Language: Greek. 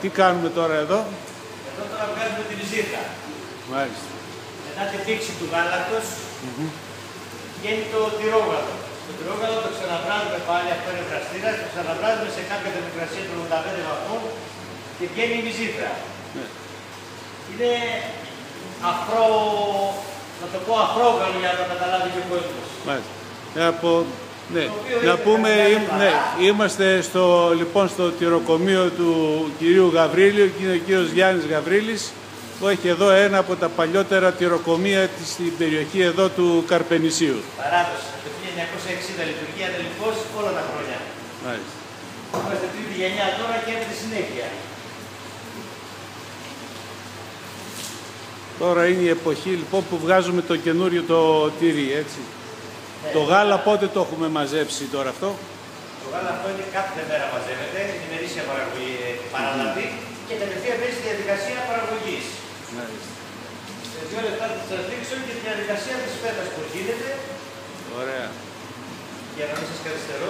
Τι κάνουμε τώρα εδώ? Εδώ τώρα βγάζουμε τη βυζίτα. Μάλιστα. Μετά την πήξη του γάλακτος βγαίνει το τυρόγαλο. Το τυρόγαλο το ξαναβράζουμε πάλι, αυτό είναι βραστήρας, το ξαναβράζουμε σε κάποια θερμοκρασία των 85 βαθμών και βγαίνει η βυζίτα. Είναι αφρό, να το πω αφρόγαλο για να το καταλάβει και ο κόσμος. Μάλιστα. Να πούμε, είμαστε λοιπόν στο τυροκομείο του κυρίου Γαβρίλη, και είναι ο κύριος Γιάννης Γαβρίλης, που έχει εδώ ένα από τα παλιότερα τυροκομεία στην περιοχή εδώ του Καρπενησίου. Παράδοση. Το 1960 λειτουργεί αδελφώς όλα τα χρόνια. Μάλιστα. Είμαστε τρίτη γενιά τώρα και έρχεται συνέχεια. Τώρα είναι η εποχή λοιπόν που βγάζουμε το καινούριο το τυρί, έτσι. Το γάλα πότε το έχουμε μαζέψει τώρα αυτό? Το γάλα αυτό είναι κάθε μέρα μαζεύεται, είναι ημερήσια παραγωγή, παραλαβή και τελευταία μπαίνει στη διαδικασία παραγωγής. Σε 2 λεπτά θα σας δείξω και τη διαδικασία της φέτας που γίνεται. Ωραία. Για να μην σας καθυστερώ.